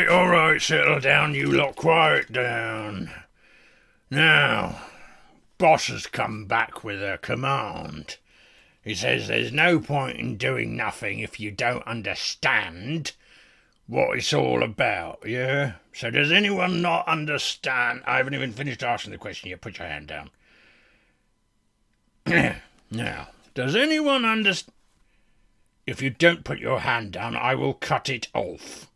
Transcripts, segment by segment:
all right, settle down, you lot, quiet down. Now, boss has come back with a command. He says there's no point in doing nothing if you don't understand what it's all about, yeah? So does anyone not understand? I haven't even finished asking the question yet. Put your hand down. Now, does anyone understand? If you don't put your hand down, I will cut it off.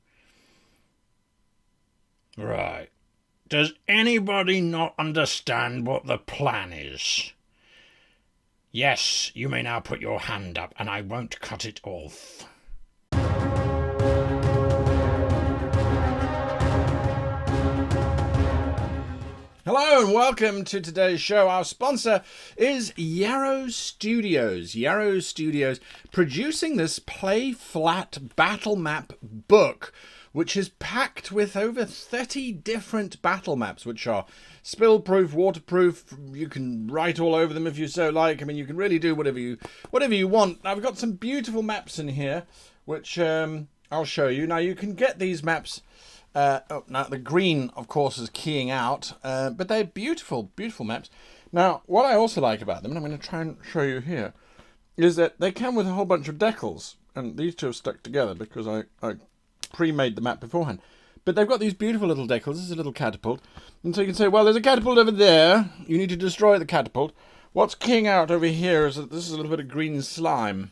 Right. Does anybody not understand what the plan is? Yes, you may now put your hand up, and I won't cut it off. Hello and welcome to today's show. Our sponsor is Yarrow Studios. Yarrow Studios producing this play flat battle map book, which is packed with over 30 different battle maps, which are spill-proof, waterproof. You can write all over them if you so like. I mean, you can really do whatever you want. I've got some beautiful maps in here, which I'll show you. Now, you can get these maps. Now the green, of course, is keying out, but they're beautiful, beautiful maps. Now, what I also like about them, and I'm going to try and show you here, is that they come with a whole bunch of decals, and these two are stuck together because I pre-made the map beforehand. But they've got these beautiful little decals. This is a little catapult, and so you can say, well, there's a catapult over there. You need to destroy the catapult. What's keying out over here is that this is a little bit of green slime.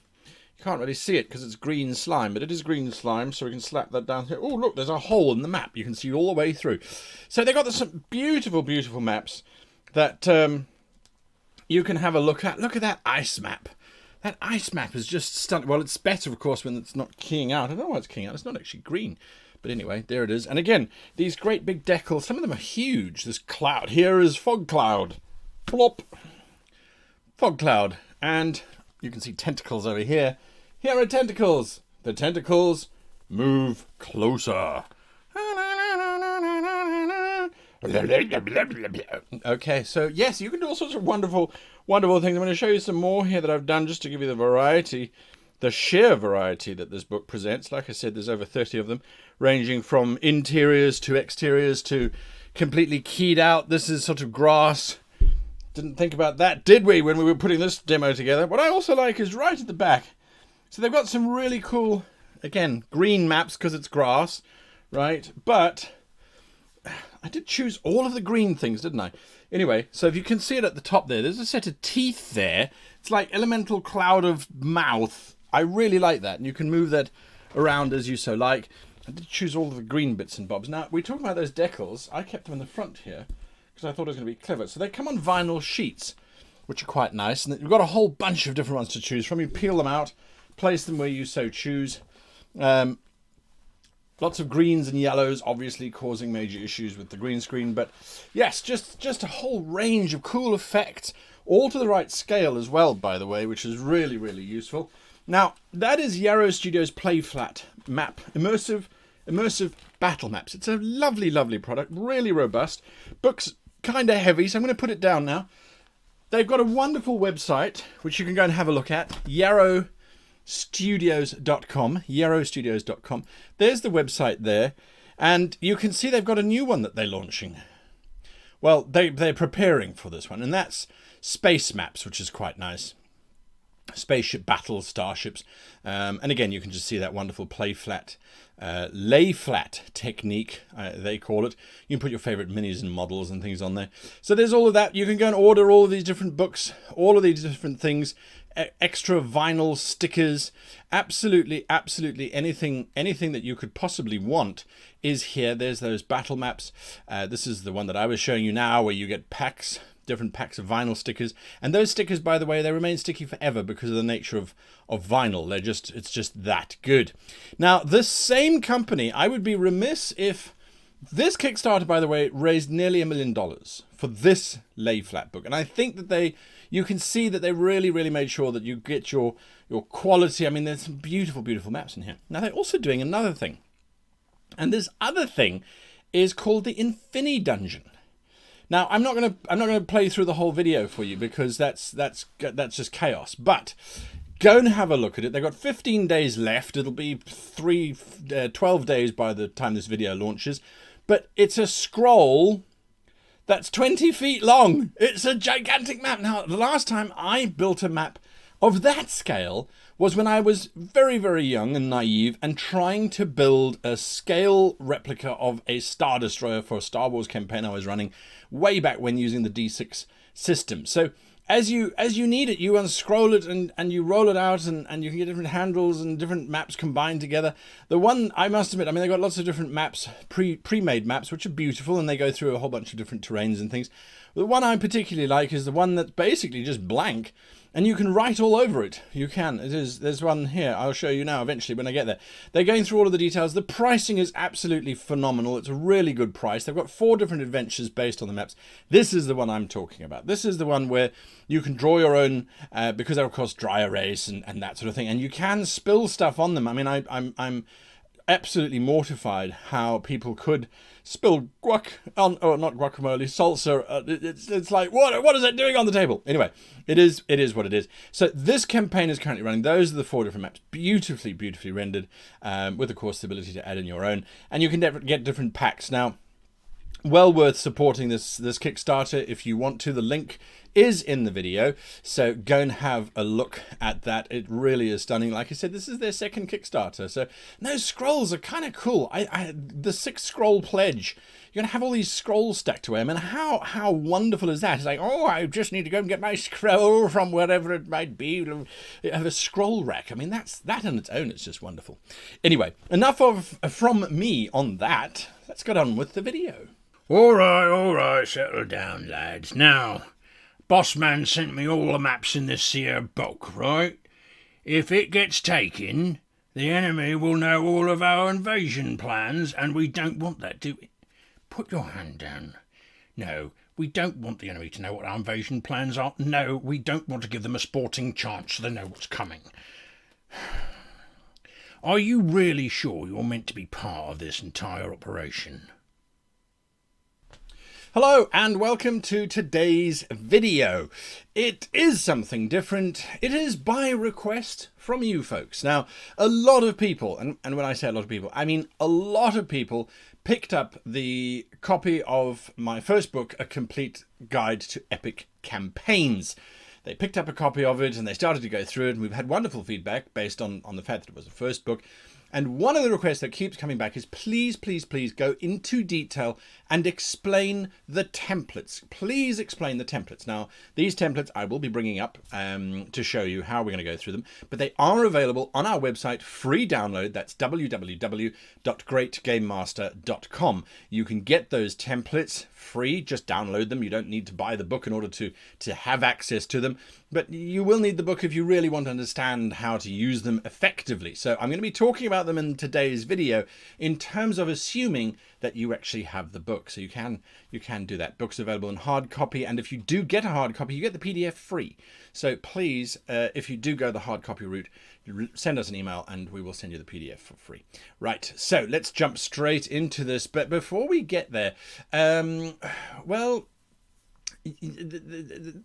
You can't really see it because it's green slime, but it is green slime, so we can slap that down here. Oh, look, there's a hole in the map. You can see all the way through. So they've got some beautiful, beautiful maps that you can have a look at. Look at that ice map. That ice map is just stunning. Well, it's better, of course, when it's not keying out. I don't know why it's keying out. It's not actually green. But anyway, there it is. And again, these great big decals, some of them are huge. This cloud here is fog cloud. Plop. Fog cloud. And you can see tentacles over here. Here are tentacles. The tentacles move closer. Okay, so yes, you can do all sorts of wonderful, wonderful things. I'm going to show you some more here that I've done just to give you the variety, the sheer variety that this book presents. Like I said, there's over 30 of them, ranging from interiors to exteriors to completely keyed out. This is sort of grass. Didn't think about that, did we, when we were putting this demo together? What I also like is right at the back. So they've got some really cool, again, green maps because it's grass, right? But I did choose all of the green things, didn't I? Anyway, so if you can see it at the top there, there's a set of teeth there. It's like elemental cloud of mouth. I really like that. And you can move that around as you so like. I did choose all of the green bits and bobs. Now, we talked about those decals. I kept them in the front here because I thought it was going to be clever. So they come on vinyl sheets, which are quite nice. And you've got a whole bunch of different ones to choose from. You peel them out, place them where you so choose. Lots of greens and yellows, obviously causing major issues with the green screen. But yes, just a whole range of cool effects, all to the right scale as well, by the way, which is really, really useful. Now, that is Yarrow Studios Play Flat map, immersive battle maps. It's a lovely, lovely product, really robust. Book's kind of heavy, so I'm going to put it down now. They've got a wonderful website, which you can go and have a look at, yarrowstudios.com, yarrowstudios.com. There's the website there, and you can see they've got a new one that they're launching. Well, they're preparing for this one, and that's space maps, which is quite nice. Spaceship battles, starships, and again, you can just see that wonderful play flat, lay flat technique, they call it. You can put your favorite minis and models and things on there. So there's all of that. You can go and order all of these different books, all of these different things, extra vinyl stickers, absolutely anything that you could possibly want is here. There's those battle maps. This is the one that I was showing you now, where you get different packs of vinyl stickers, and those stickers, by the way, they remain sticky forever because of the nature of vinyl. It's just that good. Now, this same company, I would be remiss if this Kickstarter, by the way, raised nearly $1 million for this lay flat book, and I think that you can see that they really, really made sure that you get your quality. I mean, there's some beautiful, beautiful maps in here. Now, they're also doing another thing, and this other thing is called the Infinidungeon. Now, I'm not gonna play through the whole video for you because that's just chaos. But Go and have a look at it. They've got 15 days left. It'll be 12 days by the time this video launches. But it's a scroll that's 20 feet long. It's a gigantic map. Now, the last time I built a map of that scale was when I was very, very young and naive and trying to build a scale replica of a Star Destroyer for a Star Wars campaign I was running way back when, using the D6 system. So as you need it, you unscroll it and you roll it out, and you can get different handles and different maps combined together. The one, I must admit, I mean, they've got lots of different maps, pre-made maps, which are beautiful, and they go through a whole bunch of different terrains and things. The one I particularly like is the one that's basically just blank, and you can write all over it. You can. There's one here. I'll show you now eventually when I get there. They're going through all of the details. The pricing is absolutely phenomenal. It's a really good price. They've got 4 different adventures based on the maps. This is the one I'm talking about. This is the one where you can draw your own, because they're of course dry erase and that sort of thing, and you can spill stuff on them. I mean, I'm absolutely mortified how people could spill guac on, or not guacamole, salsa. It's like, what is it doing on the table? Anyway, it is what it is. So this campaign is currently running. Those are the 4 different maps, beautifully rendered, with of course the ability to add in your own, and you can get different packs. Now, well worth supporting this Kickstarter if you want to. The link is in the video, so go and have a look at that. It really is stunning. Like I said, this is their second Kickstarter, so those scrolls are kind of cool. The 6 scroll pledge, you're gonna have all these scrolls stacked away. I mean, how wonderful is that? It's like, oh, I just need to go and get my scroll from wherever it might be. Have a scroll rack. I mean, that on its own is just wonderful. Anyway, enough from me on that. Let's get on with the video. All right, settle down, lads. Now, boss man sent me all the maps in this here book, right? If it gets taken, the enemy will know all of our invasion plans, and we don't want that, do we? Put your hand down. No, we don't want the enemy to know what our invasion plans are. No, we don't want to give them a sporting chance so they know what's coming. Are you really sure you're meant to be part of this entire operation? Hello and welcome to today's video. It is something different. It is by request from you folks. Now, a lot of people, and when I say a lot of people, I mean a lot of people picked up the copy of my first book, A Complete Guide to Epic Campaigns. They picked up a copy of it and they started to go through it, and we've had wonderful feedback based on the fact that it was the first book. And one of the requests that keeps coming back is please go into detail and explain the templates. Please explain the templates. Now, these templates I will be bringing up to show you how we're going to go through them, but they are available on our website, free download. That's www.greatgamemaster.com. You can get those templates free, just download them. You don't need to buy the book in order to have access to them, but you will need the book if you really want to understand how to use them effectively. So I'm going to be talking about them in today's video in terms of assuming that you actually have the book. So you can do that. Book's available in hard copy, and if you do get a hard copy, you get the PDF free. So please, if you do go the hard copy route, send us an email and we will send you the PDF for free. Right, so let's jump straight into this. But before we get there, well,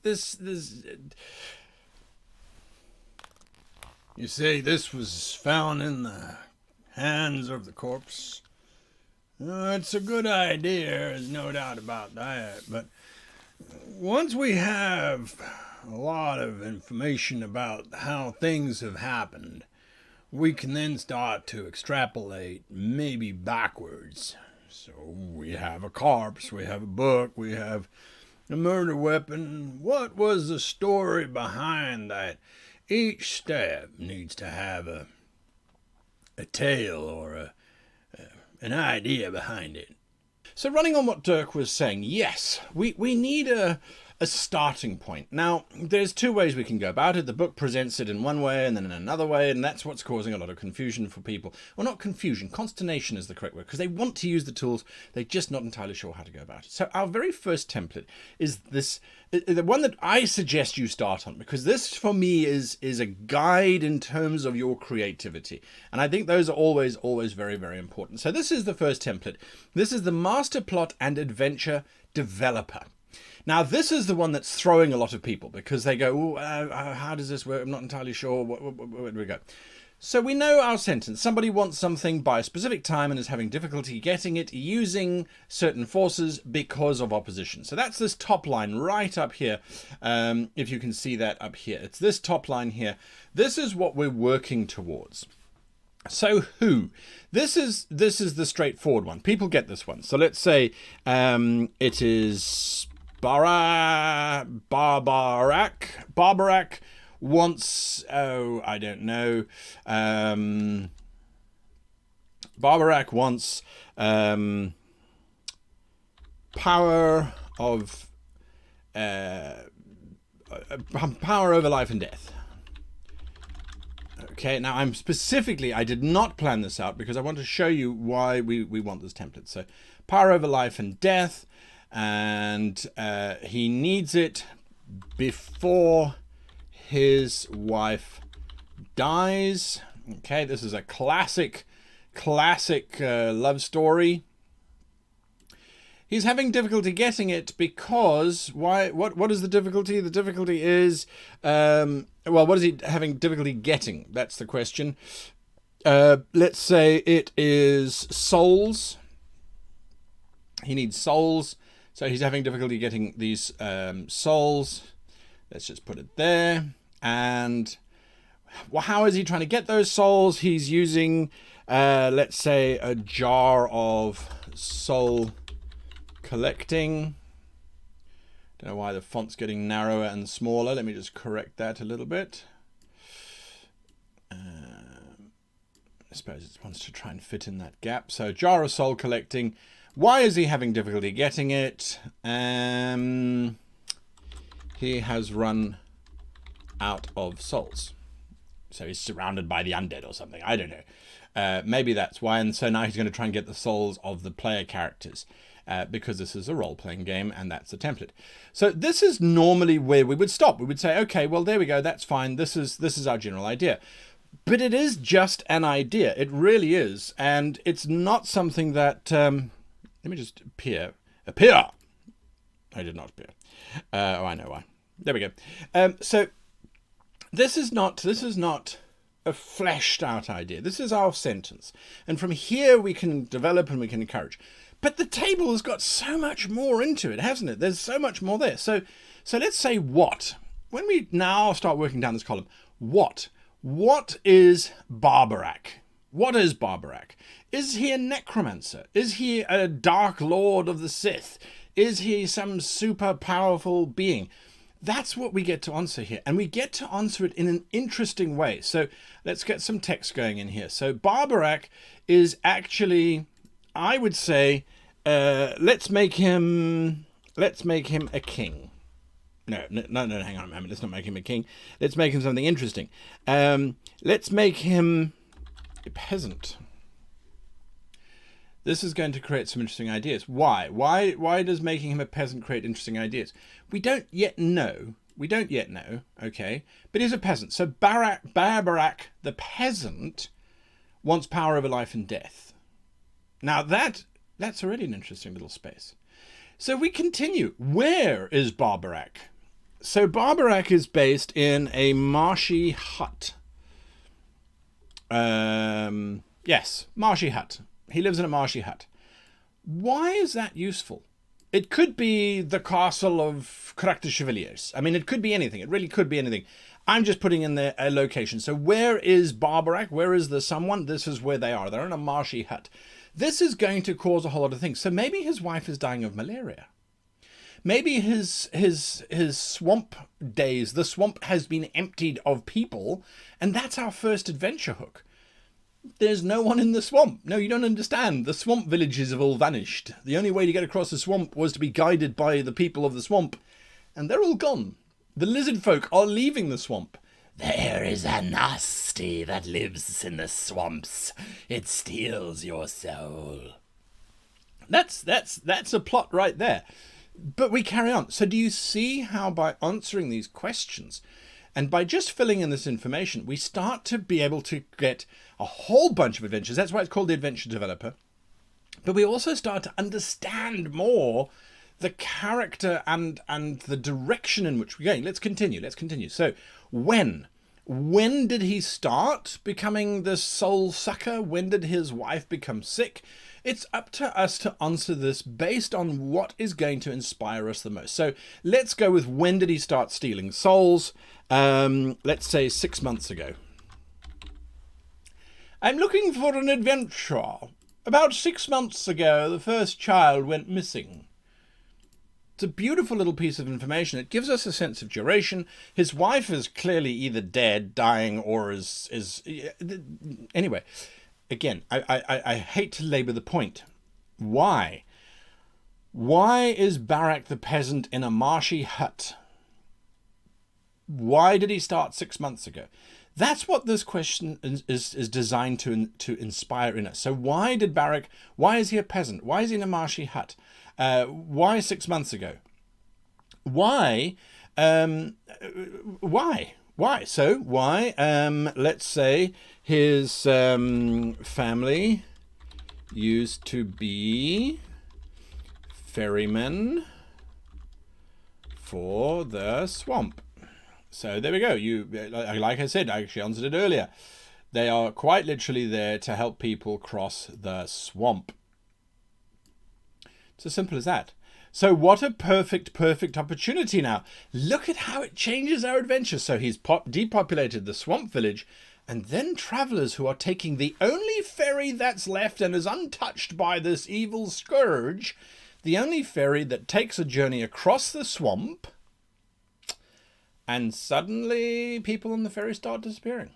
this You see, this was found in the hands of the corpse. It's a good idea, there's no doubt about that, but once we have a lot of information about how things have happened, we can then start to extrapolate, maybe backwards. So we have a corpse, we have a book, we have a murder weapon. What was the story behind that? Each step needs to have a tale or an idea behind it. So running on what Dirk was saying, yes, we need a starting point. Now, there's 2 ways we can go about it. The book presents it in one way and then in another way, and that's what's causing a lot of confusion for people. Well, not confusion, consternation is the correct word, because they want to use the tools, they're just not entirely sure how to go about it. So our very first template is this, the one that I suggest you start on, because this for me is a guide in terms of your creativity. And I think those are always very, very important. So this is the first template. This is the Master Plot and Adventure Developer. Now, this is the one that's throwing a lot of people because they go, how does this work? I'm not entirely sure. Where do we go? So we know our sentence. Somebody wants something by a specific time and is having difficulty getting it using certain forces because of opposition. So that's this top line right up here. If you can see that up here, it's this top line here. This is what we're working towards. So who? This is the straightforward one. People get this one. So let's say it is Barbarak wants, I don't know. Barbarak wants power over life and death. Okay, now I did not plan this out because I want to show you why we want this template. So power over life and death, and he needs it before his wife dies. Okay, this is a classic love story. He's having difficulty getting it because why? What is the difficulty? The difficulty is well, what is he having difficulty getting? That's the question. Let's say it is souls. He needs souls, so he's having difficulty getting these souls. Let's just put it there. And well, how is he trying to get those souls? He's using, let's say, a jar of soul collecting. Don't know why the font's getting narrower and smaller. Let me just correct that a little bit. I suppose it wants to try and fit in that gap. So jar of soul collecting. Why is he having difficulty getting it? He has run out of souls. So he's surrounded by the undead or something. I don't know. Maybe that's why. And so now he's going to try and get the souls of the player characters. Because this is a role-playing game and that's the template. So this is normally where we would stop. We would say, okay, well, there we go. That's fine. This is our general idea. But it is just an idea. It really is. And it's not something that... let me just appear. Appear! I did not appear. Oh, I know why. There we go. So this is not a fleshed out idea. This is our sentence. And from here we can develop and we can encourage. But the table has got so much more into it, hasn't it? There's so much more there. So let's say what. When we now start working down this column, what? What is Barbarak? What is Barbarak? Is he a necromancer? Is he a dark lord of the Sith? Is he some super powerful being? That's what we get to answer here. And we get to answer it in an interesting way. So let's get some text going in here. So Barbarak is actually, I would say, let's make him a king. No, hang on a moment. Let's not make him a king. Let's make him something interesting. Let's make him a peasant. This is going to create some interesting ideas. Why? Why does making him a peasant create interesting ideas? We don't yet know. Okay, but he's a peasant. So Barbarak, the peasant, wants power over life and death. Now that's already an interesting little space. So we continue. Where is Barbarak? So Barbarak is based in a marshy hut. Yes, marshy hut. He lives in a marshy hut. Why is that useful? It could be the castle of Caractère Chevaliers. I mean, it could be anything. It really could be anything. I'm just putting in a location. So where is Barbarak? Where is the someone? This is where they are. They're in a marshy hut. This is going to cause a whole lot of things. So maybe his wife is dying of malaria. Maybe his swamp days, the swamp has been emptied of people, and that's our first adventure hook. There's no one in the swamp. No, you don't understand. The swamp villages have all vanished. The only way to get across the swamp was to be guided by the people of the swamp, and they're all gone. The lizard folk are leaving the swamp. There is a nasty that lives in the swamps. It steals your soul. That's a plot right there. But we carry on. So do you see how by answering these questions and by just filling in this information, we start to be able to get a whole bunch of adventures. That's why it's called the Adventure Developer. But we also start to understand more the character and the direction in which we're going. Let's continue. So when did he start becoming this soul sucker? When did his wife become sick? It's up to us to answer this based on what is going to inspire us the most. So let's go with when did he start stealing souls? Let's say 6 months ago. I'm looking for an adventure. About 6 months ago, the first child went missing. It's a beautiful little piece of information. It gives us a sense of duration. His wife is clearly either dead, dying, or is anyway. Again, I hate to labour the point. Why? Why is Barak the peasant in a marshy hut? Why did he start 6 months ago? That's what this question is designed to inspire in us. So why did Barak, why is he a peasant? Why is he in a marshy hut? Why 6 months ago? Why? Why? So why? Let's say his family used to be ferrymen for the swamp. So there we go. Like I said, I actually answered it earlier. They are quite literally there to help people cross the swamp. It's as simple as that. So what a perfect opportunity now. Look at how it changes our adventure. So he's depopulated the swamp village, and then travelers who are taking the only ferry that's left and is untouched by this evil scourge, the only ferry that takes a journey across the swamp, and suddenly people on the ferry start disappearing.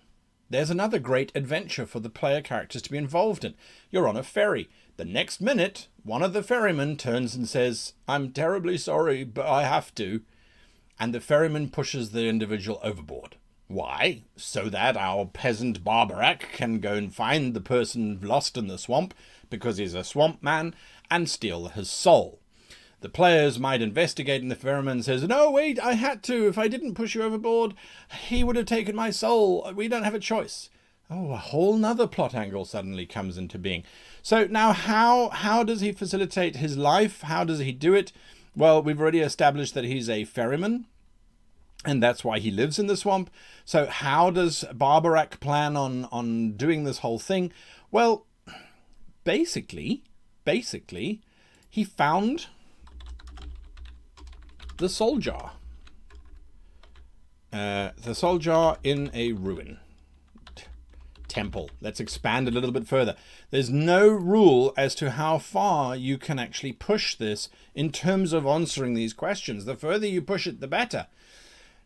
There's another great adventure for the player characters to be involved in. You're on a ferry. The next minute, one of the ferrymen turns and says, I'm terribly sorry, but I have to. And the ferryman pushes the individual overboard. Why? So that our peasant Barak can go and find the person lost in the swamp, because he's a swamp man, and steal his soul. The players might investigate, and the ferryman says, no, wait, I had to. If I didn't push you overboard, he would have taken my soul. We don't have a choice. Oh, a whole nother plot angle suddenly comes into being. So now how does he facilitate his life? How does he do it? Well, we've already established that he's a ferryman, and that's why he lives in the swamp. So how does Barak plan on doing this whole thing? Well, basically, he found the soul jar. The soul jar in a ruin. Temple. Let's expand a little bit further. There's no rule as to how far you can actually push this in terms of answering these questions. The further you push it, the better.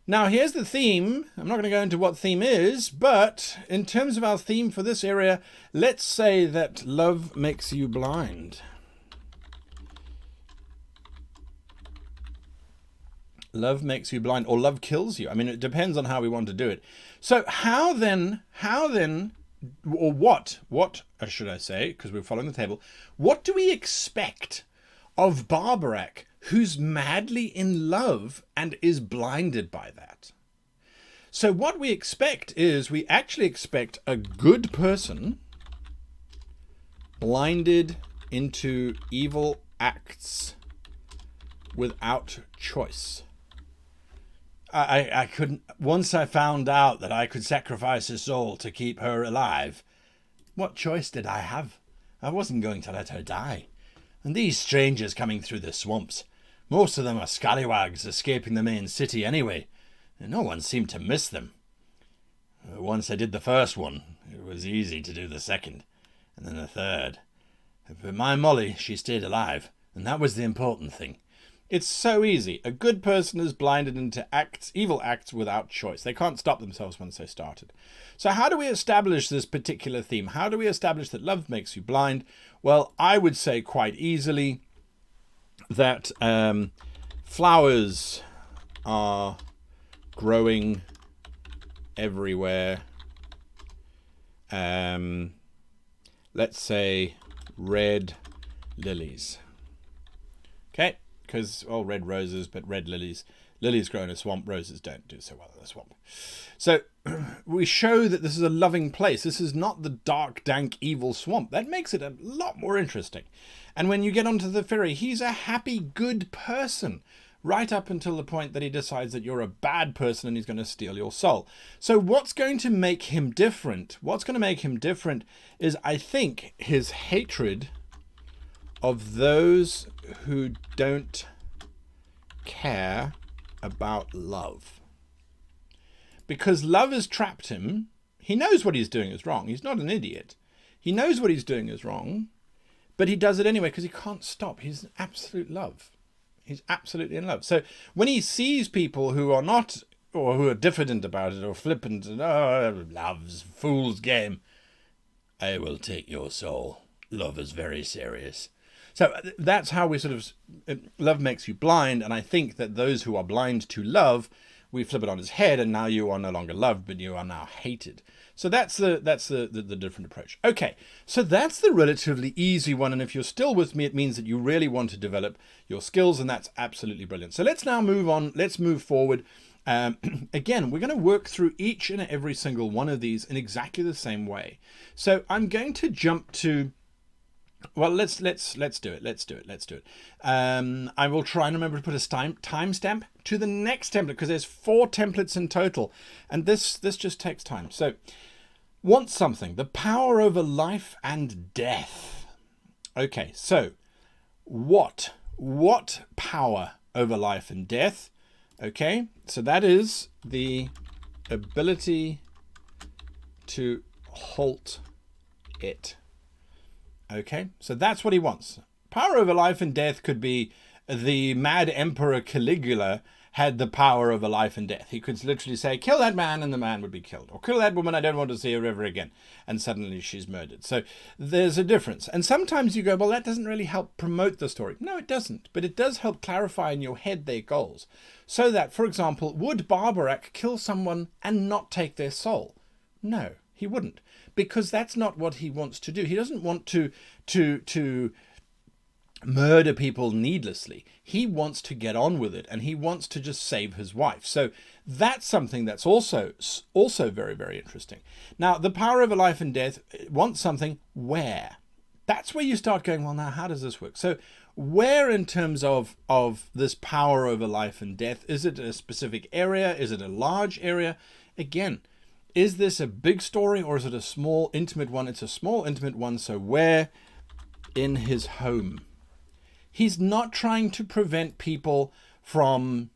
Now, here's the theme. I'm not going to go into what theme is, but in terms of our theme for this area, let's say that love makes you blind. Love makes you blind, or love kills you. I mean, it depends on how we want to do it. So how then, or what should I say, because we're following the table, what do we expect of Barak, who's madly in love and is blinded by that? So what we expect is, we actually expect a good person blinded into evil acts without choice. I couldn't, once I found out that I could sacrifice a soul to keep her alive, what choice did I have? I wasn't going to let her die. And these strangers coming through the swamps, most of them are scallywags escaping the main city anyway, and no one seemed to miss them. Once I did the first one, it was easy to do the second, and then the third. But my Molly, she stayed alive, and that was the important thing. It's so easy. A good person is blinded into evil acts without choice. They can't stop themselves once they started. So how do we establish this particular theme? How do we establish that love makes you blind? Well, I would say quite easily that flowers are growing everywhere. Let's say red lilies. Okay? Because, well, red roses, but red lilies. Lilies grow in a swamp, roses don't do so well in a swamp. So we show that this is a loving place. This is not the dark, dank, evil swamp. That makes it a lot more interesting. And when you get onto the ferry, he's a happy, good person, right up until the point that he decides that you're a bad person and he's going to steal your soul. So what's going to make him different? What's going to make him different is, I think, his hatred of those who don't care about love. Because love has trapped him. He knows what he's doing is wrong. He's not an idiot. He knows what he's doing is wrong, but he does it anyway because he can't stop. He's in absolute love. He's absolutely in love. So when he sees people who are not, or who are diffident about it, or flippant, and love's fool's game, I will take your soul. Love is very serious. So that's how we sort of, love makes you blind, and I think that those who are blind to love, we flip it on his head, and now you are no longer loved, but you are now hated. So that's the different approach. Okay, so that's the relatively easy one, and if you're still with me, it means that you really want to develop your skills, and that's absolutely brilliant. So let's now move on. Let's move forward. Again, we're going to work through each and every single one of these in exactly the same way. So I'm going to jump to, well, let's do it. I will try and remember to put a timestamp to the next template, because there's 4 templates in total, and this just takes time. So, want something, the power over life and death. Okay, so what power over life and death? Okay, so that is the ability to halt it. Okay, so that's what he wants. Power over life and death could be the mad Emperor Caligula had the power over life and death. He could literally say, kill that man, and the man would be killed. Or kill that woman, I don't want to see her ever again. And suddenly she's murdered. So there's a difference. And sometimes you go, well, that doesn't really help promote the story. No, it doesn't. But it does help clarify in your head their goals. So that, for example, would Barbarac kill someone and not take their soul? No, he wouldn't. Because that's not what he wants to do. He doesn't want to murder people needlessly. He wants to get on with it, and he wants to just save his wife. So that's something that's also very, very interesting. Now, the power over life and death wants something where. That's where you start going, well, now, how does this work? So where in terms of this power over life and death? Is it a specific area? Is it a large area? Again, is this a big story, or is it a small, intimate one? It's a small, intimate one. So where? In his home. He's not trying to prevent people from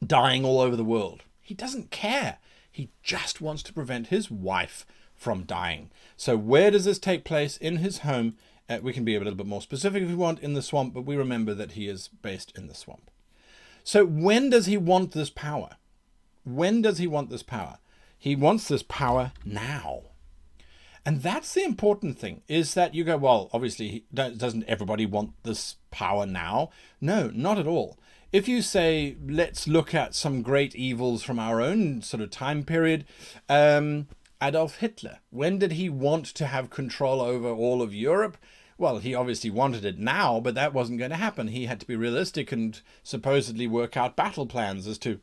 dying all over the world. He doesn't care. He just wants to prevent his wife from dying. So where does this take place? In his home. We can be a little bit more specific if we want, in the swamp, but we remember that he is based in the swamp. So when does he want this power? When does he want this power? He wants this power now. And that's the important thing, is that you go, well, obviously, doesn't everybody want this power now? No, not at all. If you say, let's look at some great evils from our own sort of time period, Adolf Hitler, when did he want to have control over all of Europe? Well, he obviously wanted it now, but that wasn't going to happen. He had to be realistic and supposedly work out battle plans as to,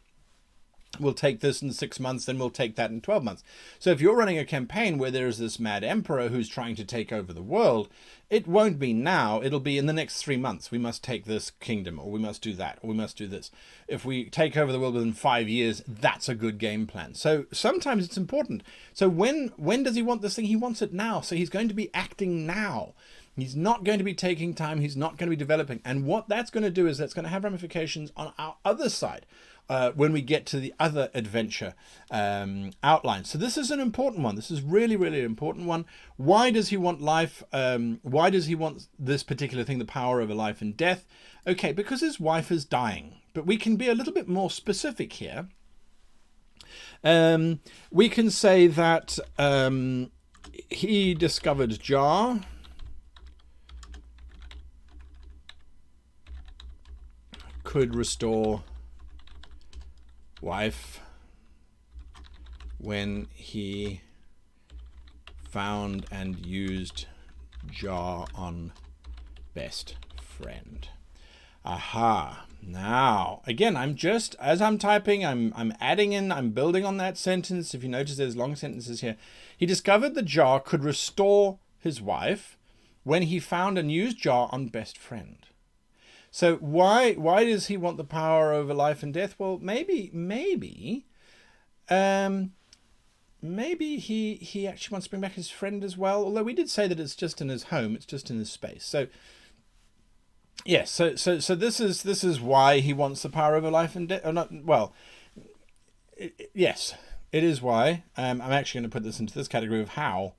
we'll take this in 6 months, then we'll take that in 12 months. So if you're running a campaign where there's this mad emperor who's trying to take over the world, it won't be now, it'll be in the next 3 months. We must take this kingdom, or we must do that, or we must do this. If we take over the world within 5 years, that's a good game plan. So sometimes it's important. So when does he want this thing? He wants it now. So he's going to be acting now. He's not going to be taking time. He's not going to be developing. And what that's going to do is that's going to have ramifications on our other side. When we get to the other adventure outline. So this is an important one. This is really, really an important one. Why does he want life? Why does he want this particular thing, the power over life and death? Okay, because his wife is dying. But we can be a little bit more specific here. We can say that he discovered jar. Could restore wife when he found and used jar on best friend. Aha. Now, again, I'm just, as I'm typing, I'm adding in, I'm building on that sentence. If you notice, there's long sentences here. He discovered the jar could restore his wife when he found a used jar on best friend. So why does he want the power over life and death? Well, maybe he actually wants to bring back his friend as well. Although we did say that it's just in his home, it's just in his space. So yes, so this is why he wants the power over life and death. Or not? Well, yes, it is why. I'm actually going to put this into this category of how.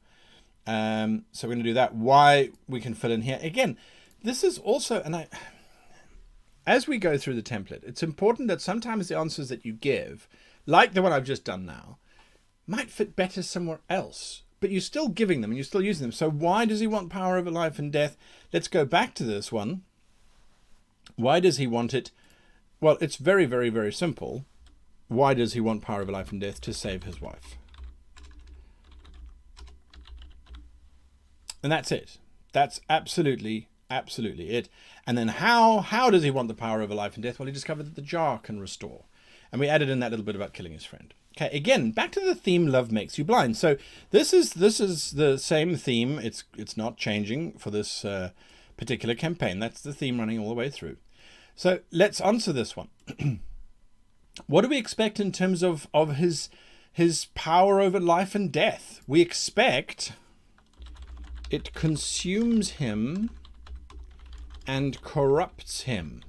So we're going to do that. Why we can fill in here again. This is also, and as we go through the template, it's important that sometimes the answers that you give, like the one I've just done now, might fit better somewhere else. But you're still giving them and you're still using them. So why does he want power over life and death? Let's go back to this one. Why does he want it? Well, it's very, very, very simple. Why does he want power over life and death? To save his wife. And that's it. That's absolutely it. And then how does he want the power over life and death? Well, he discovered that the jar can restore. And we added in that little bit about killing his friend. Okay, again, back to the theme, love makes you blind. So this is the same theme. It's not changing for this particular campaign. That's the theme running all the way through. So let's answer this one. What do we expect in terms of his power over life and death? We expect it consumes him and corrupts him.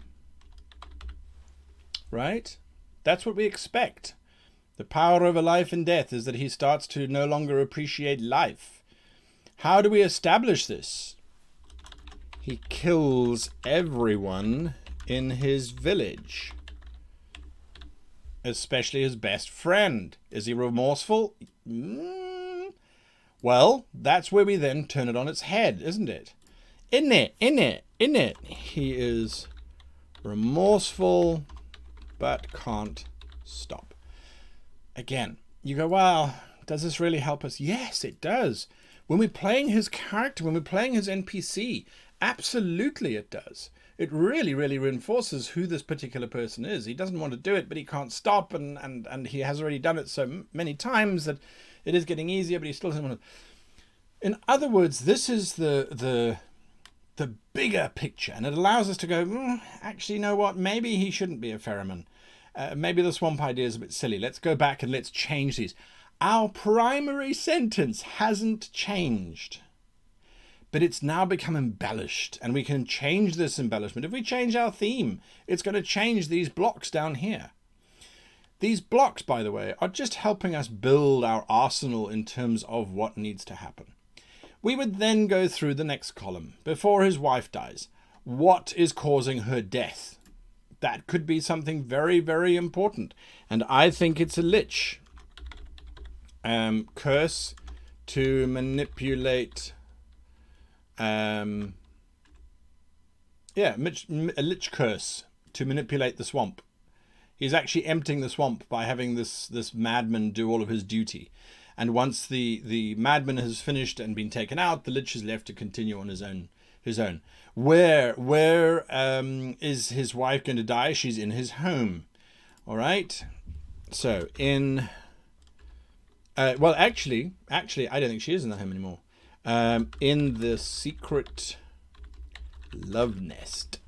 Right? That's what we expect. The power over life and death is that he starts to no longer appreciate life. How do we establish this? He kills everyone in his village, especially his best friend. Is he remorseful? Well, that's where we then turn it on its head, isn't it? In it. He is remorseful, but can't stop. Again, you go, well, does this really help us? Yes, it does. When we're playing his character, when we're playing his NPC, absolutely it does. It really, really reinforces who this particular person is. He doesn't want to do it, but he can't stop, and he has already done it so many times that it is getting easier, but he still doesn't want to. In other words, this is the bigger picture, and it allows us to go, actually, you know what? Maybe he shouldn't be a ferryman. Maybe the swamp idea is a bit silly. Let's go back and let's change these. Our primary sentence hasn't changed, but it's now become embellished, and we can change this embellishment. If we change our theme, it's going to change these blocks down here. These blocks, by the way, are just helping us build our arsenal in terms of what needs to happen. We would then go through the next column. Before his wife dies, what is causing her death? That could be something very, very important. And I think it's a lich. Curse to manipulate. A lich curse to manipulate the swamp. He's actually emptying the swamp by having this madman do all of his duty. And once the madman has finished and been taken out, the lich is left to continue on his own. Where is his wife going to die? She's in his home. All right. So in well, actually, I don't think she is in the home anymore. In the secret love nest.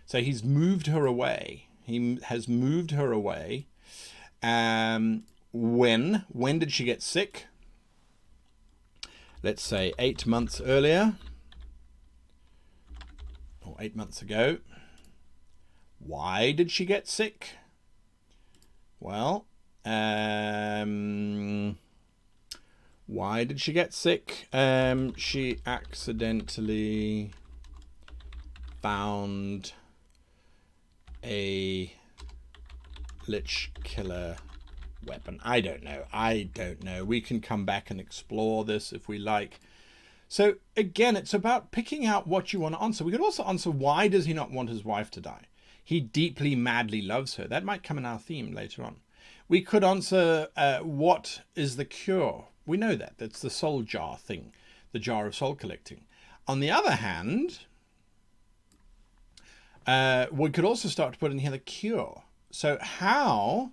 So he's moved her away. He has moved her away. When did she get sick? Let's say 8 months earlier. Or 8 months ago. Why did she get sick? Well, why did she get sick? She accidentally found a lich killer weapon. I don't know. We can come back and explore this if we like. So again, it's about picking out what you want to answer. We could also answer, why does he not want his wife to die? He deeply, madly loves her. That might come in our theme later on. We could answer, what is the cure? We know that. That's the soul jar thing, the jar of soul collecting. On the other hand, We could also start to put in here the cure. So how,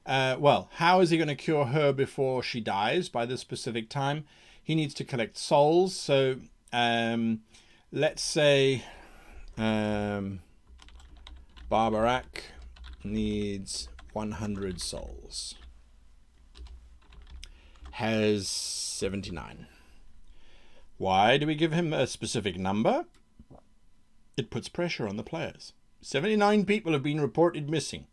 how is he going to cure her before she dies by this specific time? He needs to collect souls. So let's say Barbarak needs 100 souls. Has 79. Why do we give him a specific number? It puts pressure on the players. 79 people have been reported missing.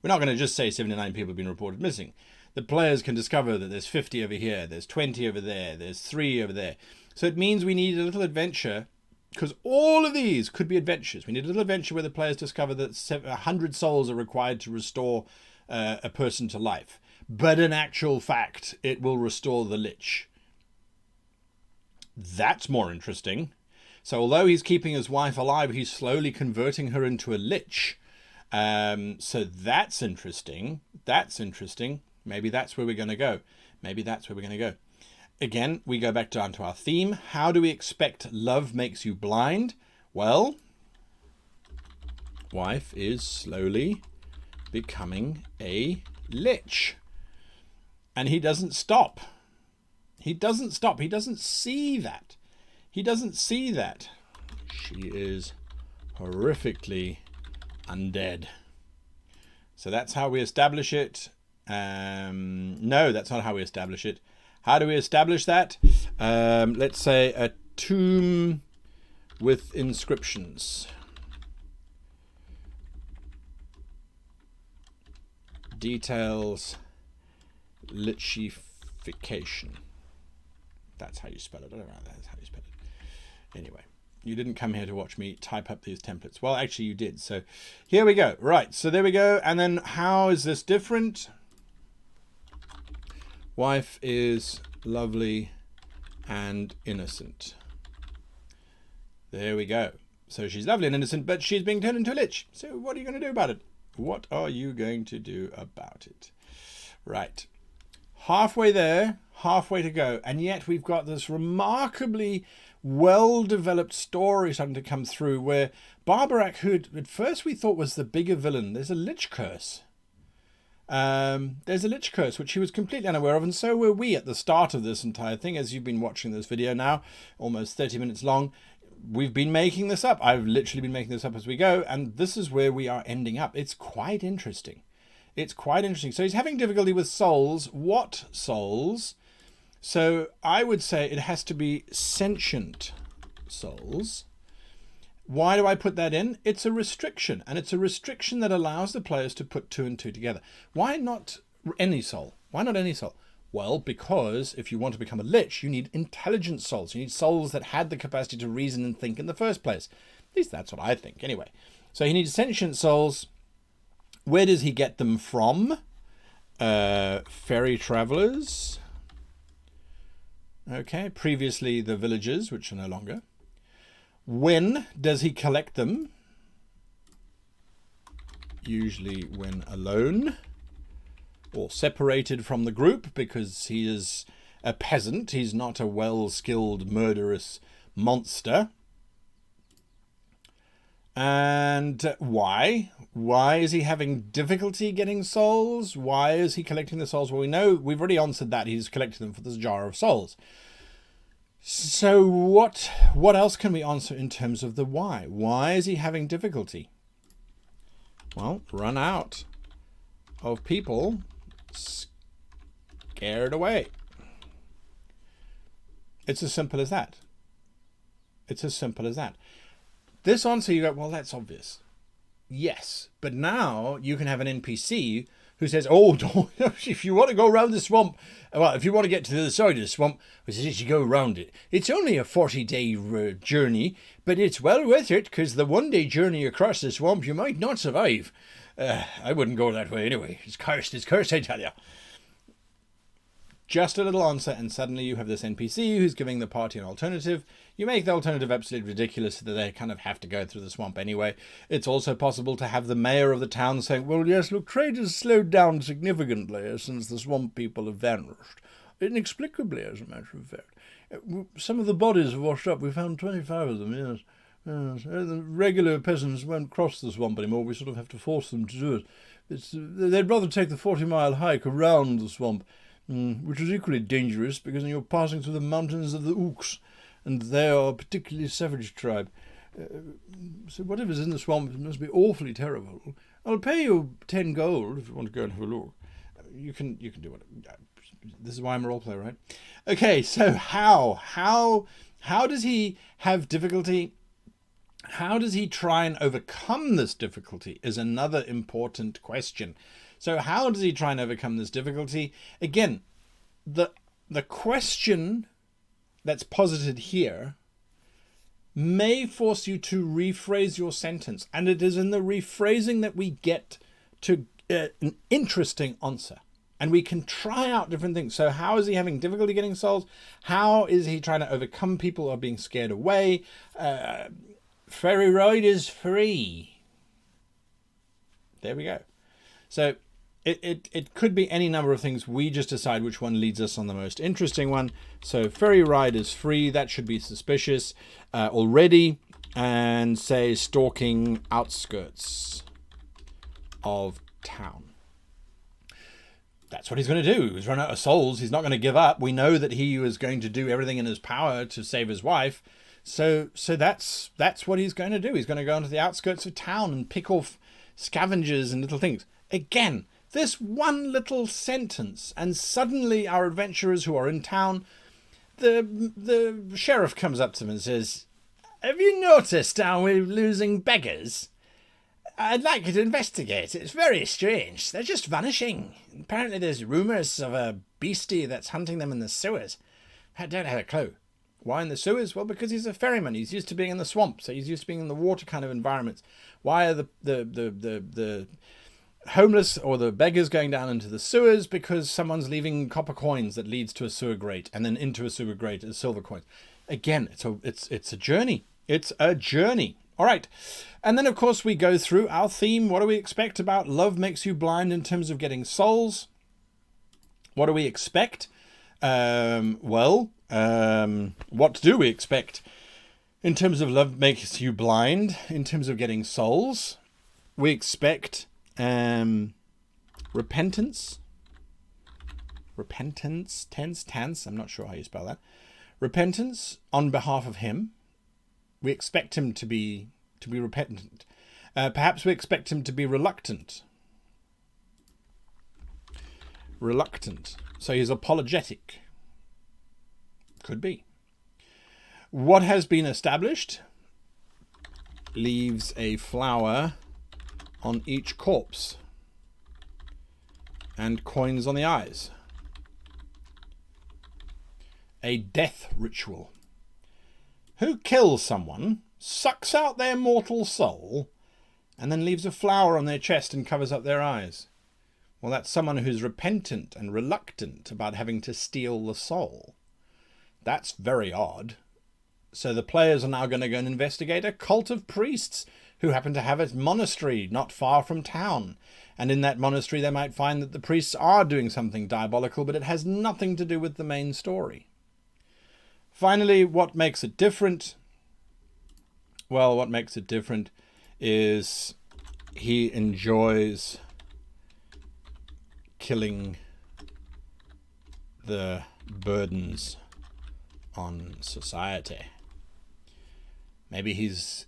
We're not going to just say 79 people have been reported missing. The players can discover that there's 50 over here, there's 20 over there, there's 3 over there. So it means we need a little adventure, because all of these could be adventures. We need a little adventure where the players discover that 100 souls are required to restore a person to life. But in actual fact, it will restore the Lich. That's more interesting. So although he's keeping his wife alive, he's slowly converting her into a Lich. So that's interesting. That's interesting. Maybe that's where we're going to go. Maybe that's where we're going to go. Again, we go back down to our theme. How do we expect love makes you blind? Well, wife is slowly becoming a Lich. And he doesn't stop. He doesn't stop. He doesn't see that. He doesn't see that. She is horrifically undead. So that's how we establish it. No, that's not how we establish it. How do we establish that? Let's say a tomb with inscriptions. Details. Lichification. That's how you spell it. I don't know. That's how you spell it. Anyway, you didn't come here to watch me type up these templates. Well, actually you did. So here we go. Right. So there we go. And then how is this different? Wife is lovely and innocent. There we go. So she's lovely and innocent, but she's being turned into a Lich. So what are you going to do about it? What are you going to do about it? Right. Halfway there, halfway to go. And yet we've got this remarkably well-developed story starting to come through where Barbarak, who at first we thought was the bigger villain, there's a Lich curse. There's a Lich curse, which he was completely unaware of, and so were we at the start of this entire thing. As you've been watching this video now, almost 30 minutes long, we've been making this up. I've literally been making this up as we go, and this is where we are ending up. It's quite interesting. It's quite interesting. So he's having difficulty with souls. What souls? So I would say it has to be sentient souls. Why do I put that in? It's a restriction, and it's a restriction that allows the players to put 2 and 2 together. Why not any soul? Why not any soul? Well, because if you want to become a Lich, you need intelligent souls. You need souls that had the capacity to reason and think in the first place. At least that's what I think. Anyway, so he needs sentient souls. Where does he get them from? Ferry travelers. Okay, previously the villagers, which are no longer. When does he collect them? Usually when alone or separated from the group, because he is a peasant. He's not a well-skilled murderous monster. And why? Why is he having difficulty getting souls? Why is he collecting the souls? Well, we know, we've already answered that. He's collecting them for this jar of souls. So what else can we answer in terms of the why? Why is he having difficulty? Well, run out of people scared away. It's as simple as that. It's as simple as that. This answer, you go, well, that's obvious. Yes, but now you can have an NPC who says, oh, if you want to go around the swamp, well, if you want to get to the other side of the swamp, which is you go around it. It's only a 40-day journey, but it's well worth it, because the one-day journey across the swamp, you might not survive. I wouldn't go that way anyway. It's cursed, I tell you. Just a little answer, and suddenly you have this NPC who's giving the party an alternative. You make the alternative absolutely ridiculous so that they kind of have to go through the swamp anyway. It's also possible to have the mayor of the town saying, well, yes, look, trade has slowed down significantly since the swamp people have vanished. Inexplicably, as a matter of fact. Some of the bodies have washed up. We found 25 of them, yes. The regular peasants won't cross the swamp anymore. We sort of have to force them to do it. They'd rather take the 40-mile hike around the swamp, which is equally dangerous because you're passing through the mountains of the Ooks, and they are a particularly savage tribe. So whatever's in the swamp must be awfully terrible. I'll pay you 10 gold if you want to go and have a look. You can do what. This is why I'm a role player, right? Okay, so how does he have difficulty? How does he try and overcome this difficulty is another important question. So how does he try and overcome this difficulty? Again, the question that's posited here may force you to rephrase your sentence. And it is in the rephrasing that we get to an interesting answer. And we can try out different things. So how is he having difficulty getting souls? How is he trying to overcome people who are being scared away? Ferry ride is free. There we go. So it could be any number of things. We just decide which one leads us on the most interesting one. So ferry ride is free. That should be suspicious already. And say stalking outskirts of town. That's what he's going to do. He's run out of souls. He's not going to give up. We know that he was going to do everything in his power to save his wife. So that's what he's going to do. He's going to go into the outskirts of town and pick off scavengers and little things. Again, this one little sentence, and suddenly our adventurers who are in town, the sheriff comes up to them and says, "Have you noticed how we're losing beggars? I'd like you to investigate. It's very strange. They're just vanishing. Apparently there's rumours of a beastie that's hunting them in the sewers. I don't have a clue. Why in the sewers? Well, because he's a ferryman. He's used to being in the swamp, so he's used to being in the water kind of environments. Why are the homeless or the beggars going down into the sewers? Because someone's leaving copper coins that leads to a sewer grate, and then into a sewer grate is silver coins. Again, it's a journey. It's a journey. All right. And then, of course, we go through our theme. What do we expect about love makes you blind in terms of getting souls? What do we expect? What do we expect in terms of love makes you blind in terms of getting souls? We expect repentance. Tense. I'm not sure how you spell that. Repentance on behalf of him. We expect him to be repentant. Perhaps we expect him to be reluctant. So he's apologetic. Could be. What has been established leaves a flower on each corpse and coins on the eyes. A death ritual. Who kills someone, sucks out their mortal soul, and then leaves a flower on their chest and covers up their eyes? Well, that's someone who's repentant and reluctant about having to steal the soul. That's very odd. So the players are now going to go and investigate a cult of priests who happen to have a monastery not far from town. And in that monastery they might find that the priests are doing something diabolical, but it has nothing to do with the main story. Finally, what makes it different? Well, what makes it different is he enjoys killing the burdens on society. Maybe he's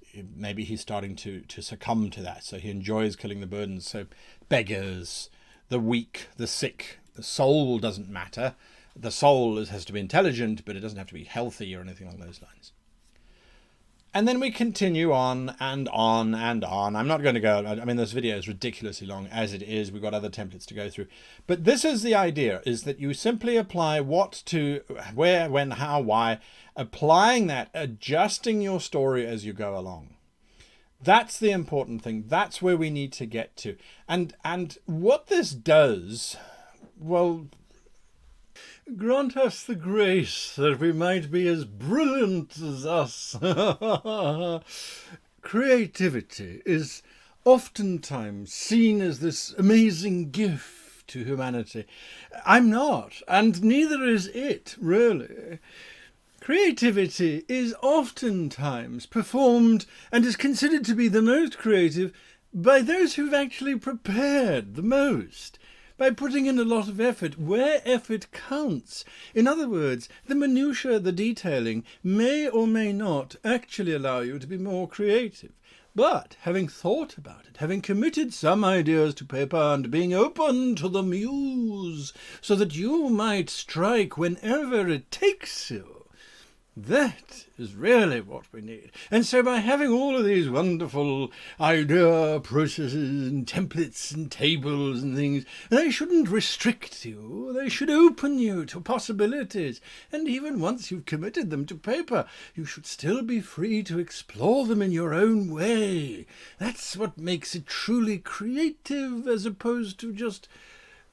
starting to succumb to that. So he enjoys killing the burdens. So beggars, the weak, the sick, the soul doesn't matter. The soul has to be intelligent, but it doesn't have to be healthy or anything along those lines. And then we continue on and on and on. I'm not going to go, I mean, this video is ridiculously long as it is. We've got other templates to go through. But this is the idea, is that you simply apply what to where, when, how, why, applying that, adjusting your story as you go along. That's the important thing. That's where we need to get to. And what this does, well, grant us the grace that we might be as brilliant as us. Creativity is oftentimes seen as this amazing gift to humanity. I'm not, and neither is it, really. Creativity is oftentimes performed and is considered to be the most creative by those who've actually prepared the most, by putting in a lot of effort where effort counts. In other words, the minutiae, the detailing, may or may not actually allow you to be more creative. But having thought about it, having committed some ideas to paper and being open to the muse so that you might strike whenever it takes you, that is really what we need. And so by having all of these wonderful idea processes and templates and tables and things, they shouldn't restrict you. They should open you to possibilities. And even once you've committed them to paper, you should still be free to explore them in your own way. That's what makes it truly creative, as opposed to just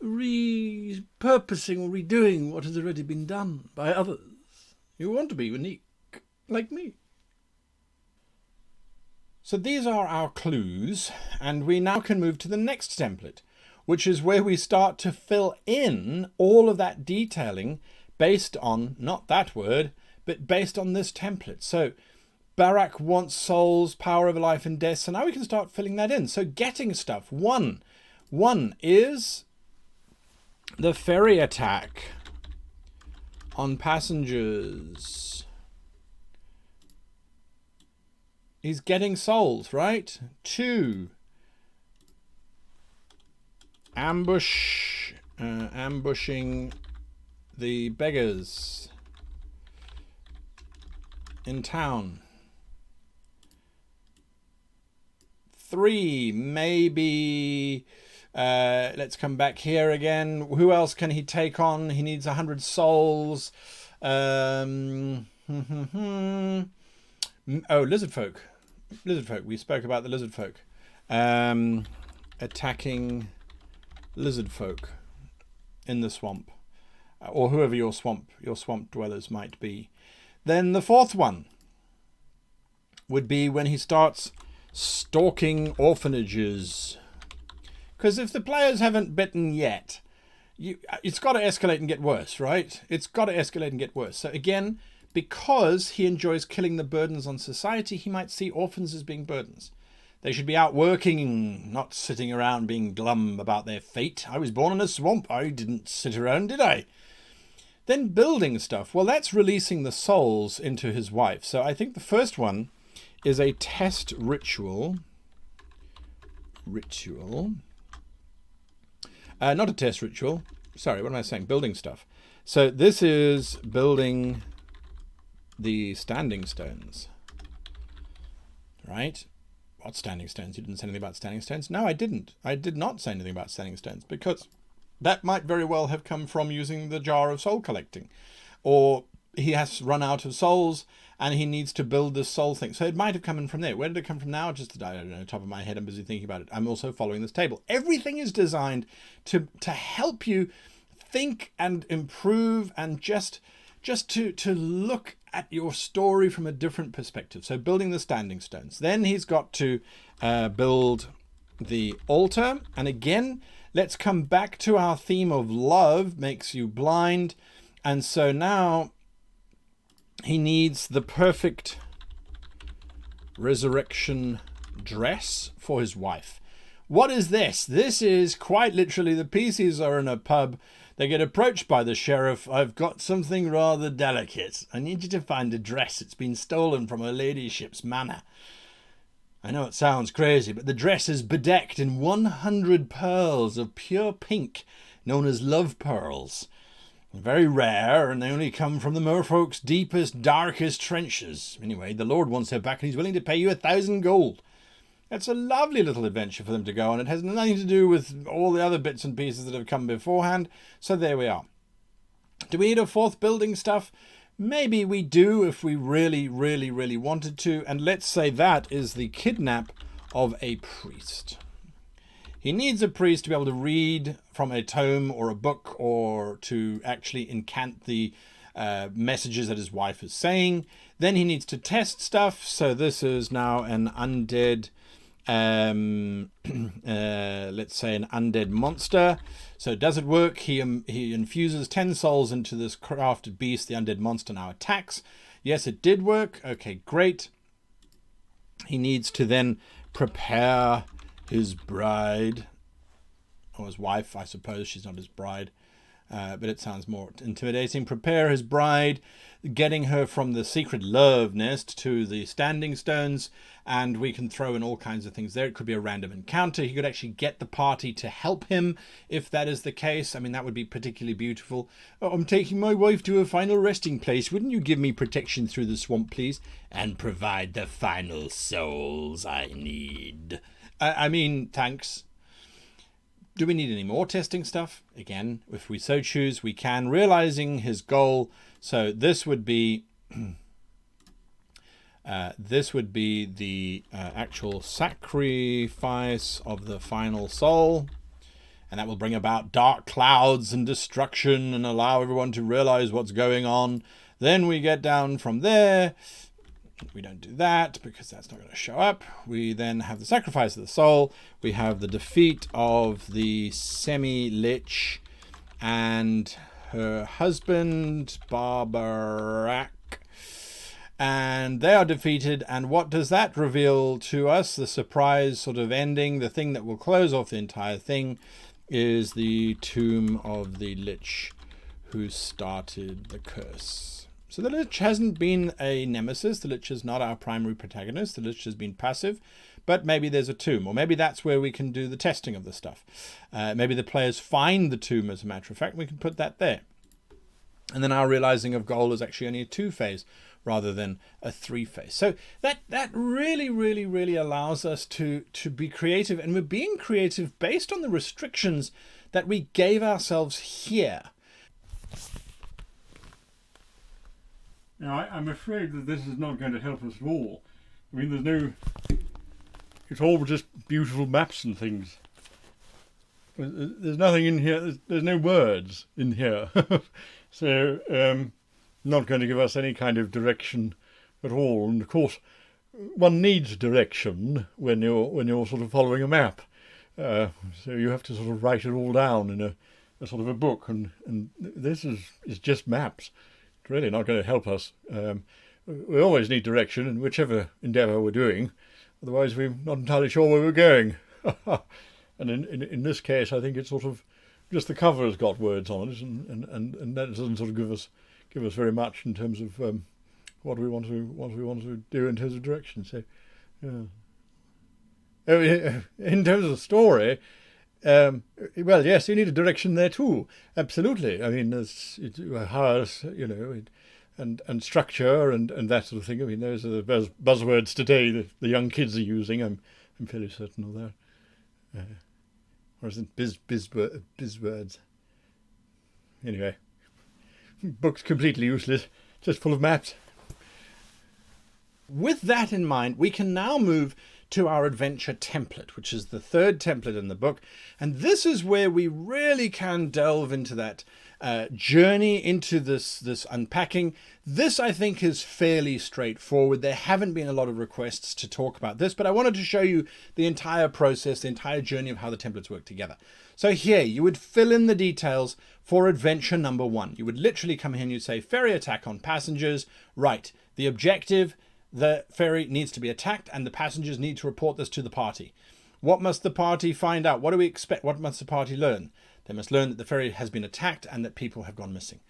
repurposing or redoing what has already been done by others. You want to be unique, like me. So these are our clues, and we now can move to the next template, which is where we start to fill in all of that detailing based on, not that word, but based on this template. So Barak wants souls, power over life and death. So now we can start filling that in. So getting stuff. One is the ferry attack on passengers. He's getting souls, right? 2, ambushing the beggars in town. 3, maybe let's come back here again. Who else can he take on? He needs 100 souls. Oh, lizard folk. We spoke about the lizard folk. Attacking lizard folk in the swamp, or whoever your swamp dwellers might be. Then the 4th one would be when he starts stalking orphanages. Because if the players haven't bitten yet, it's got to escalate and get worse, right? It's got to escalate and get worse. So again, because he enjoys killing the burdens on society, he might see orphans as being burdens. They should be out working, not sitting around being glum about their fate. I was born in a swamp. I didn't sit around, did I? Then building stuff. Well, that's releasing the souls into his wife. So I think the first one is a test ritual. Not a test ritual. Sorry, what am I saying? Building stuff. So this is building the standing stones. Right? What standing stones? You didn't say anything about standing stones? No, I didn't. I did not say anything about standing stones, because that might very well have come from using the jar of soul collecting. Or he has run out of souls and he needs to build this soul thing. So it might have come in from there. Where did it come from now? Just, I don't know, top of my head, I'm busy thinking about it. I'm also following this table. Everything is designed to help you think and improve, and just to look at your story from a different perspective. So building the standing stones. Then he's got to build the altar. And again, let's come back to our theme of love makes you blind. And so now he needs the perfect resurrection dress for his wife. What is this? This is quite literally, the PCs are in a pub. They get approached by the sheriff. I've got something rather delicate. I need you to find a dress. It's been stolen from her ladyship's manor. I know it sounds crazy, but the dress is bedecked in 100 pearls of pure pink, known as love pearls. Very rare, and they only come from the merfolk's deepest, darkest trenches. Anyway, the Lord wants her back, and he's willing to pay you 1,000 gold. It's a lovely little adventure for them to go on. It has nothing to do with all the other bits and pieces that have come beforehand. So there we are. Do we need a 4th building stuff? Maybe we do if we really, really, really wanted to. And let's say that is the kidnap of a priest. He needs a priest to be able to read from a tome or a book, or to actually incant the messages that his wife is saying. Then he needs to test stuff. So this is now an undead let's say an undead monster. So does it work? He infuses 10 souls into this crafted beast. The undead monster now attacks. Yes, it did work. Okay, great. He needs to then prepare his bride, or his wife, I suppose. She's not his bride, but it sounds more intimidating. Prepare his bride, getting her from the secret love nest to the standing stones, and we can throw in all kinds of things there. It could be a random encounter. He could actually get the party to help him if that is the case. I mean, that would be particularly beautiful. Oh, I'm taking my wife to a final resting place. Wouldn't you give me protection through the swamp, please? And provide the final souls I need. I mean, thanks. Do we need any more testing stuff? Again, if we so choose, we can. Realizing his goal. So this would be the actual sacrifice of the final soul, and that will bring about dark clouds and destruction and allow everyone to realize what's going on. Then we get down from there. We don't do that because that's not going to show up. We then have the sacrifice of the soul. We have the defeat of the semi-lich and her husband, Barbarak. And they are defeated. And what does that reveal to us? The surprise sort of ending, the thing that will close off the entire thing, is the tomb of the lich who started the curse. So the Lich hasn't been a nemesis. The Lich is not our primary protagonist. The Lich has been passive, but maybe there's a tomb, or maybe that's where we can do the testing of the stuff. Maybe the players find the tomb, as a matter of fact, and we can put that there. And then our realizing of goal is actually only a 2-phase rather than a 3-phase. So that really allows us to be creative, and we're being creative based on the restrictions that we gave ourselves here. Now, I'm afraid that this is not going to help us at all. I mean, it's all just beautiful maps and things. There's nothing in here, there's no words in here. So, not going to give us any kind of direction at all. And of course, one needs direction when you're sort of following a map. So you have to sort of write it all down in a sort of a book, and this is just maps. It's really not going to help us. We always need direction in whichever endeavour we're doing, otherwise we're not entirely sure where we're going. And in this case, I think it's sort of just the cover has got words on it, and that doesn't sort of give us very much in terms of what we want to do in terms of direction. So, yeah. In terms of the story. Well, yes, you need a direction there too. Absolutely. I mean, there's house, and structure and that sort of thing. I mean, those are the buzzwords today that the young kids are using. I'm fairly certain of that. Or is it bizwords? Anyway, book's completely useless, just full of maps. With that in mind, we can now move to our adventure template, which is the third template in the book. And this is where we really can delve into that journey into this unpacking. This, I think, is fairly straightforward. There haven't been a lot of requests to talk about this, but I wanted to show you the entire process, the entire journey of how the templates work together. So here, you would fill in the details for adventure number 1. You would literally come here and you'd say, ferry attack on passengers. Right, the objective, the ferry needs to be attacked and the passengers need to report this to the party. What must the party find out? What do we expect? What must the party learn? They must learn that the ferry has been attacked and that people have gone missing,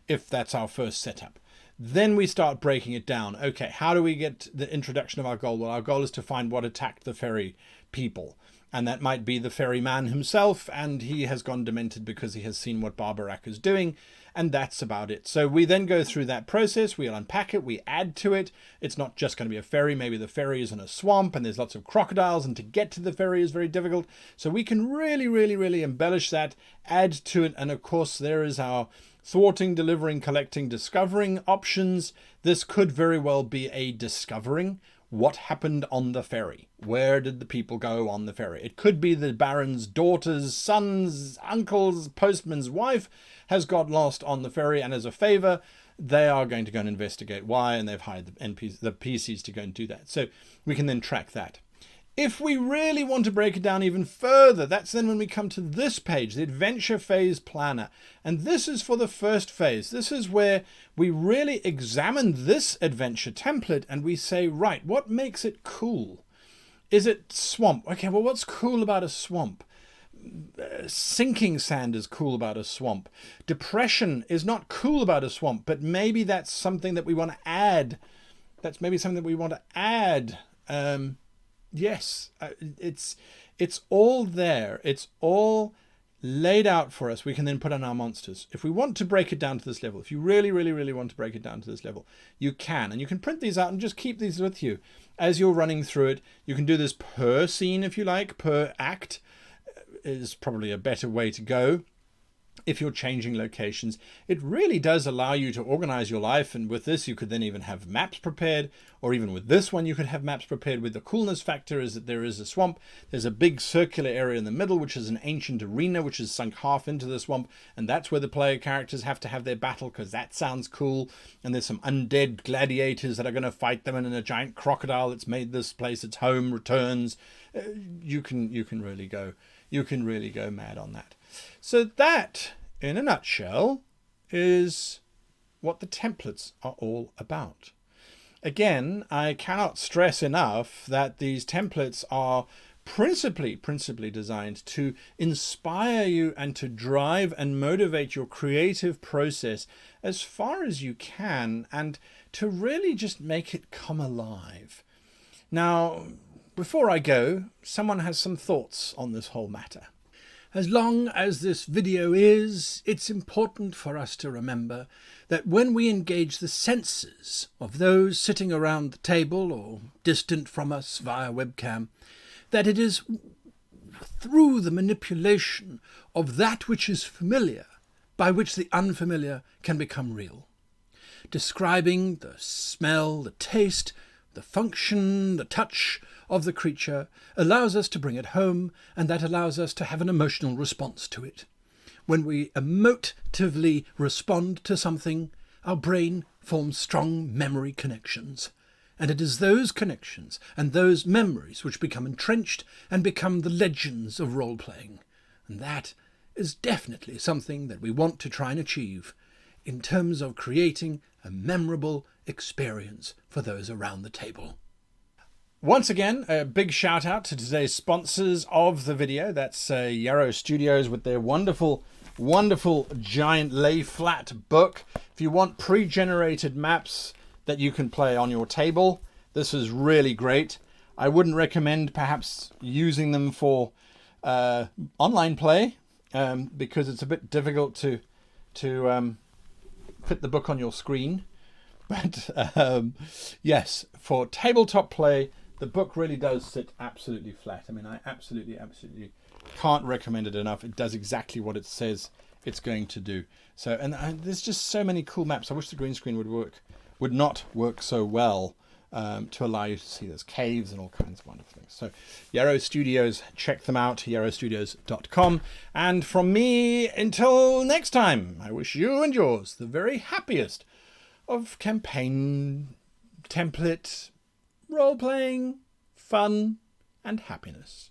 if that's our first setup. Then we start breaking it down. Okay, how do we get the introduction of our goal? Well, our goal is to find what attacked the ferry people. And that might be the ferryman himself, and he has gone demented because he has seen what Barbarak is doing, and that's about it. So we then go through that process, we'll unpack it, we add to it. It's not just going to be a ferry, maybe the ferry is in a swamp and there's lots of crocodiles, and to get to the ferry is very difficult. So we can really embellish that, add to it, and of course there is our thwarting, delivering, collecting, discovering options. This could very well be a discovering. What happened on the ferry? Where did the people go on the ferry? It could be the Baron's daughter's, son's, uncle's, postman's wife has got lost on the ferry, and as a favour, they are going to go and investigate why, and they've hired the PCs to go and do that. So we can then track that. If we really want to break it down even further, that's then when we come to this page, the Adventure Phase Planner. And this is for the first phase. This is where we really examine this adventure template and we say, right, what makes it cool? Is it swamp? Okay, well, what's cool about a swamp? Sinking sand is cool about a swamp. Depression is not cool about a swamp, but maybe that's something that we want to add. That's maybe something that we want to add. Yes, it's all there. It's all laid out for us. We can then put on our monsters. If we want to break it down to this level, if you really, really, really want to break it down to this level, you can. And you can print these out and just keep these with you as you're running through it. You can do this per scene if you like, per act is probably a better way to go. If you're changing locations, it really does allow you to organize your life. And with this, you could then even have maps prepared, or even with this one, you could have maps prepared. With the coolness factor is that there is a swamp. There's a big circular area in the middle, which is an ancient arena, which is sunk half into the swamp. And that's where the player characters have to have their battle, because that sounds cool. And there's some undead gladiators that are going to fight them, and then a giant crocodile that's made this place its home returns. You can really go mad on that. So that, in a nutshell, is what the templates are all about. Again, I cannot stress enough that these templates are principally designed to inspire you and to drive and motivate your creative process as far as you can, and to really just make it come alive. Now, before I go, someone has some thoughts on this whole matter. As long as this video is, it's important for us to remember that when we engage the senses of those sitting around the table or distant from us via webcam, that it is through the manipulation of that which is familiar by which the unfamiliar can become real. Describing the smell, the taste, the function, the touch of the creature allows us to bring it home, and that allows us to have an emotional response to it. When we emotively respond to something, our brain forms strong memory connections. And it is those connections and those memories which become entrenched and become the legends of role-playing. And that is definitely something that we want to try and achieve in terms of creating a memorable experience for those around the table. Once again, a big shout out to today's sponsors of the video. That's Yarrow Studios with their wonderful giant lay flat book. If you want pre-generated maps that you can play on your table, this is really great. I wouldn't recommend perhaps using them for online play because it's a bit difficult to fit the book on your screen. But yes, for tabletop play, the book really does sit absolutely flat. I mean, I absolutely can't recommend it enough. It does exactly what it says it's going to do. So, and there's just so many cool maps. I wish the green screen would not work so well to allow you to see those caves and all kinds of wonderful things. So, Yarrow Studios, check them out, yarrowstudios.com. And from me, until next time, I wish you and yours the very happiest of campaign, template, role-playing, fun, and happiness.